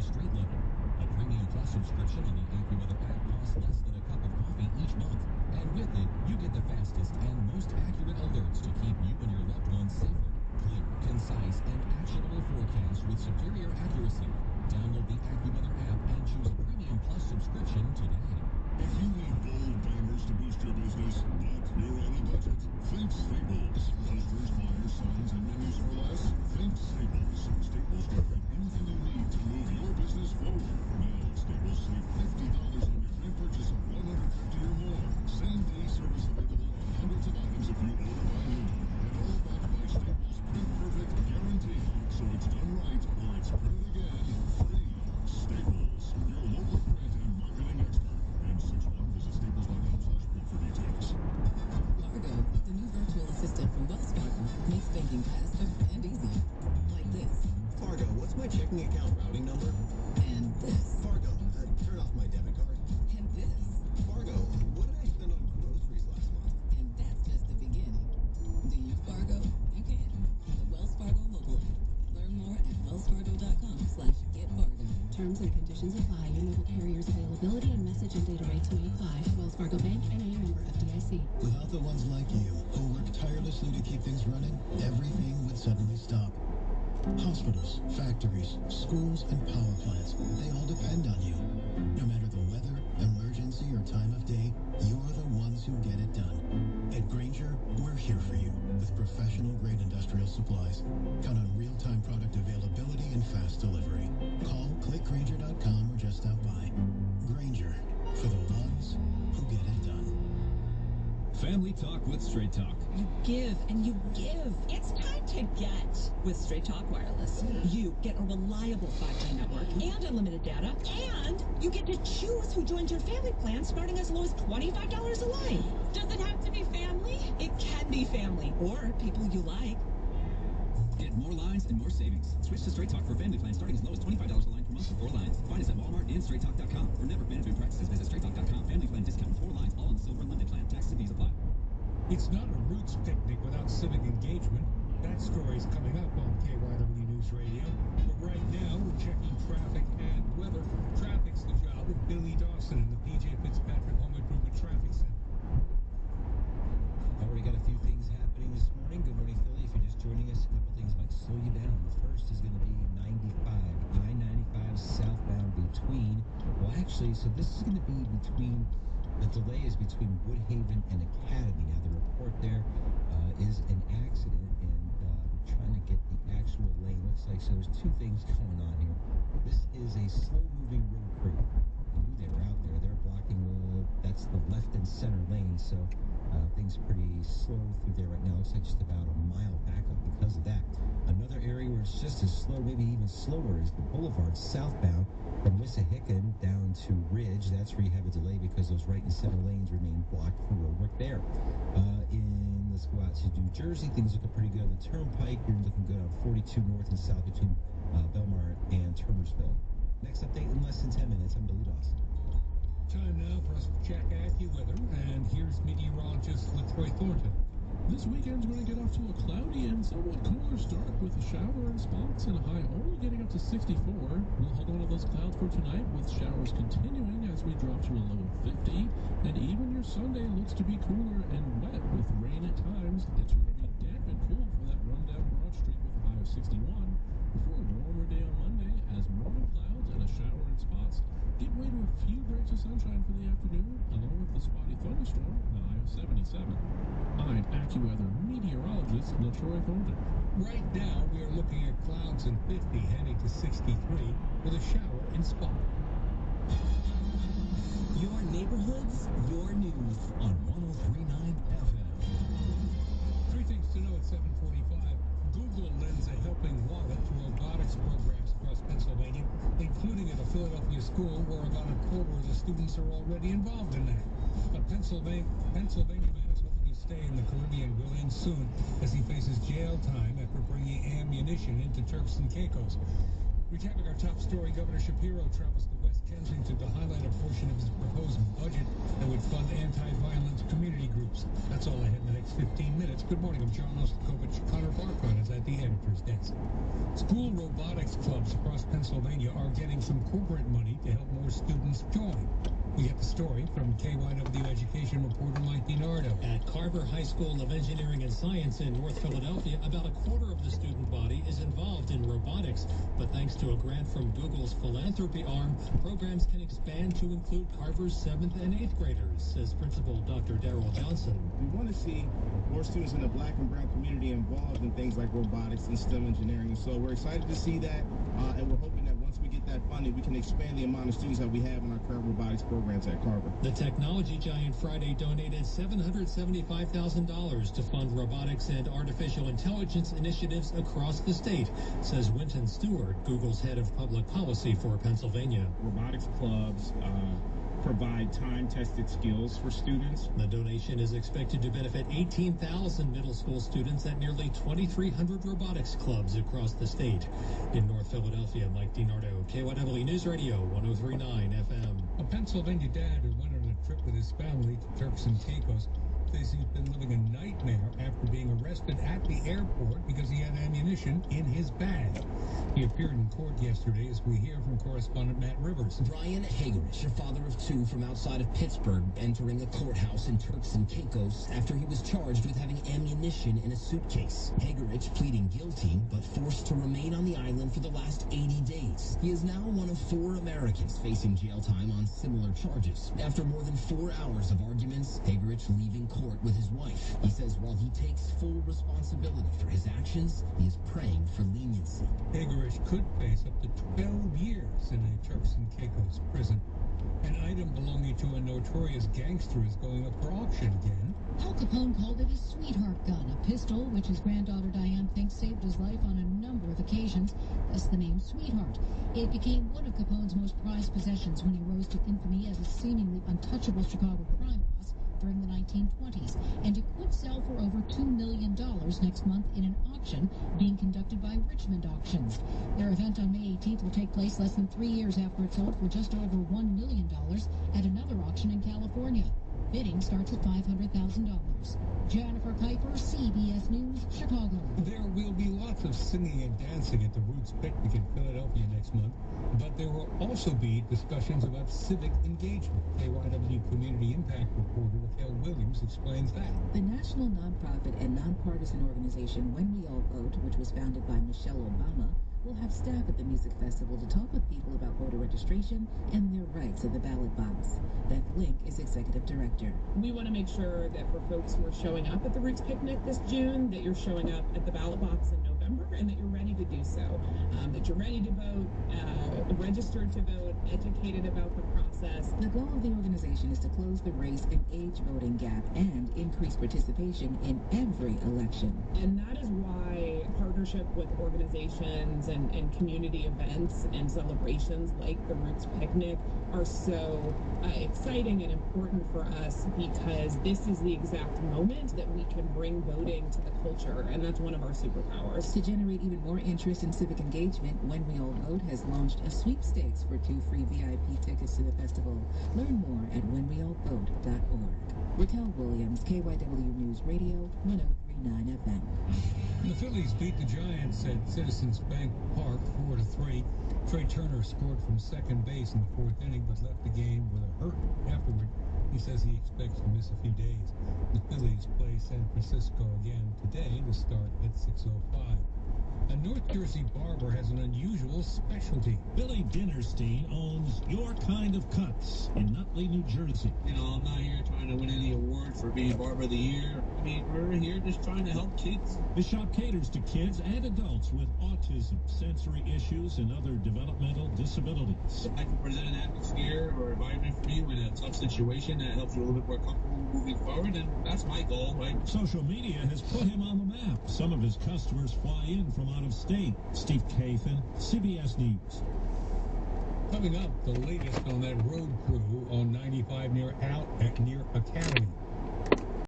the street level. A Premium Plus subscription on the AccuWeather app costs less than a cup of coffee each month. And with it, you get the fastest and most accurate alerts to keep you and your loved ones safer. Clear, concise, and actionable forecasts with superior accuracy. Download the AccuWeather app and choose a Premium Plus subscription today. If you need bold banners to boost your business, but you're on a budget, think Staples. Posters, flyers, signs, and menus for less? Think Staples. Staples can print anything you need to move your business forward. Now at Staples, save $50 on your print purchase of $150 or more. Same-day service available on hundreds of items if you order by noon. And all backed by Staples' Print Perfect guarantee. So it's done right or it's printed again free. Staples, your local print and marketing expert. M61, visit staples.com/print for details. Fargo, the new virtual assistant from Wells Fargo, makes banking faster and easier. Like this. Fargo, what's my checking account routing number? And this. Fargo, turn off my debit card. And this. Fargo, what did I spend on groceries last month? And that's just the beginning. Do you Fargo? You can. With the Wells Fargo mobile app. Learn more at wellsfargo.com/getfargo. Terms and conditions apply. Your mobile carrier's availability and message and data rates may apply. Wells Fargo Bank and a member FDIC. Without the ones like you, who work tirelessly to keep things running, everything would suddenly stop. Hospitals, factories, schools, and power plants, they all depend on you. No matter the weather, emergency, or time of day, you're the ones who get it done. At Grainger, we're here for you with professional-grade industrial supplies. Count on real-time product availability and fast delivery. Call, click Grainger.com, or just stop by. Grainger, for the ones who get it done. Family Talk with Straight Talk. You give and you give. It's time to get with Straight Talk Wireless. You get a reliable 5G network and unlimited data, and you get to choose who joins your family plan starting as low as $25 a line. Does it have to be family? It can be family or people you like. Get more lines and more savings. Switch to Straight Talk for family plan starting as low as $25 a line per month for 4 lines. Find us at Walmart and StraightTalk.com. For network management practices, visit StraightTalk.com. Family plan discount 4 lines, all on the Silver Unlimited plan. Taxes and fees apply. It's not a roots picnic without civic engagement. That story's coming up on KYW News Radio. But right now, we're checking traffic and weather. Traffic's the job of Billy Dawson in the PJ Fitzpatrick Home Improvement Traffic Center. Already got a few things happening this morning. Good morning, Philly. If you're just joining us, a couple things might slow you down. The first is going to be 95, I-95 southbound between, well, actually, so this is going to be between, the delay is between Woodhaven and Academy. Now, the report there is an accident, and we're trying to get the actual lane. Looks like, so there's 2 things going on here. This is a slow-moving road crew. I knew they were out there. They're blocking that's the left and center lane, so things are pretty slow through there right now. Looks like just about a mile backup because of that. Another area where it's just as slow, maybe even slower, is the Boulevard southbound from Wissahickon down to Ridge. That's where you have a delay because those right and center lanes remain blocked for road work there. Let's go out to New Jersey. Things looking pretty good on the Turnpike. You're looking good on 42 north and south between Belmar and Turnersville. Next update in less than 10 minutes. I'm Billy Dawson. Time now for us to check AccuWeather, and here's meteorologist LaTroy Thornton. This weekend's going to get off to a cloudy and somewhat cooler start with a shower in spots and a high only getting up to 64. We'll hold on to those clouds for tonight with showers continuing as we drop to a low of 50. And even your Sunday looks to be cooler and wet with rain at times. It's going to be damp and cool for that run down Broad Street with a high of 61. Before a warmer day on Monday as morning clouds and a shower in spots give way to a few breaks of sunshine for the afternoon, along with the spotty thunderstorm, a high of 77. I'm AccuWeather meteorologist LaTroy Thornton. Right now, we are looking at clouds in 50 heading to 63 with a shower in spot. Your neighborhoods, your news on 103.9 FM. 3 things to know at 7:45. Google lends a helping wallet to robotics programs across Pennsylvania, including at a Philadelphia school where about a quarter of the students are already involved in that. A Pennsylvania man is hoping to stay in the Caribbean will end soon as he faces jail time after bringing ammunition into Turks and Caicos. Recapping our top story, Governor Shapiro travels to West Kensington to highlight a portion of his proposed budget that would fund anti-violence community groups. That's all ahead in the next 15 minutes. Good morning. I'm John Ostakovich. Connor Barcon is at the editor's desk. School robotics clubs across Pennsylvania are getting some corporate money to help more students join. We get the story from KYW education reporter Mike DiNardo. At Carver High School of Engineering and Science in North Philadelphia, about a quarter of the student body is involved in robotics. But thanks to a grant from Google's philanthropy arm, programs can expand to include Carver's 7th and 8th graders, says Principal Dr. Darrell Johnson. We want to see more students in the black and brown community involved in things like robotics and STEM engineering. So we're excited to see that, and we're hoping that once we get that funding, we can expand the amount of students that we have in our current robotics programs at Carver. The technology giant Friday donated $775,000 to fund robotics and artificial intelligence initiatives across the state, says Winton Stewart, Google's head of public policy for Pennsylvania. Robotics clubs provide time-tested skills for students. The donation is expected to benefit 18,000 middle school students at nearly 2,300 robotics clubs across the state. In North Philadelphia, Mike DiNardo, KYW News Radio, 103.9 FM. A Pennsylvania dad who went on a trip with his family to Turks and Caicos says he's been living a nightmare after being arrested at the airport because he had ammunition in his bag. He appeared in court yesterday, as we hear from correspondent Matt Rivers. Brian Hagerich, a father of two from outside of Pittsburgh, entering a courthouse in Turks and Caicos after he was charged with having ammunition in a suitcase. Hagerich pleading guilty, but forced to remain on the island for the last 80 days. He is now one of 4 Americans facing jail time on similar charges. After more than 4 hours of arguments, Hagerich leaving court with his wife. He says while he takes full responsibility for his actions, he is praying for leniency. Hagerich could face up to 12 years in a Turks and Caicos prison. An item belonging to a notorious gangster is going up for auction again. Al Capone called it his sweetheart gun, a pistol which his granddaughter Diane thinks saved his life on a number of occasions, thus the name Sweetheart. It became one of Capone's most prized possessions when he rose to infamy as a seemingly untouchable Chicago crime boss during the 1920s, and it could sell for over $2 million next month in an auction being conducted by Richmond Auctions. Their event on May 18th will take place less than 3 years after it sold for just over $1 million at another auction in California. Bidding starts at $500,000. Jennifer Kuiper, CBS News, Chicago. There will be lots of singing and dancing at the Roots Picnic in Philadelphia next month, but there will also be discussions about civic engagement. KYW Community Impact reporter Raquel Williams explains that. The national nonprofit and nonpartisan organization When We All Vote, which was founded by Michelle Obama, will have staff at the music festival to talk with people about voter registration and their rights at the ballot box. Beth Link is executive director. We want to make sure that for folks who are showing up at the Roots Picnic this June, that you're showing up at the ballot box in November and that you're ready to do so. That you're ready to vote, registered to vote, educated about the process. The goal of the organization is to close the race and age voting gap and increase participation in every election. And that is why partnership with organizations and community events and celebrations like the Roots Picnic are so exciting and important for us, because this is the exact moment that we can bring voting to the culture, and that's one of our superpowers. To generate even more interest in civic engagement, When We All Vote has launched a sweepstakes for 2 free VIP tickets to the festival. Learn more at whenweallvote.org. Raquel Williams, KYW News Radio, 103.9 FM. The Phillies beat the Giants at Citizens Bank Park 4-3. Trey Turner scored from second base in the 4th inning, but left the game with a hurt afterward. He says he expects to miss a few days. The Phillies play San Francisco again today to start at 6:05. A North Jersey barber has an unusual specialty. Billy Dinnerstein owns Your Kind of Cuts in Nutley, New Jersey. You know, I'm not here trying to win any award for being Barber of the Year. I mean, we're here just trying to help kids. The shop caters to kids and adults with autism, sensory issues, and other developmental disabilities. I can present an atmosphere or environment for you in a tough situation that helps you a little bit more comfortable moving forward, and that's my goal, right? Social media has put him on the map. Some of his customers fly in from out of state. Steve Kathan, CBS News. Coming up, the latest on that road crew on 95 near Academy.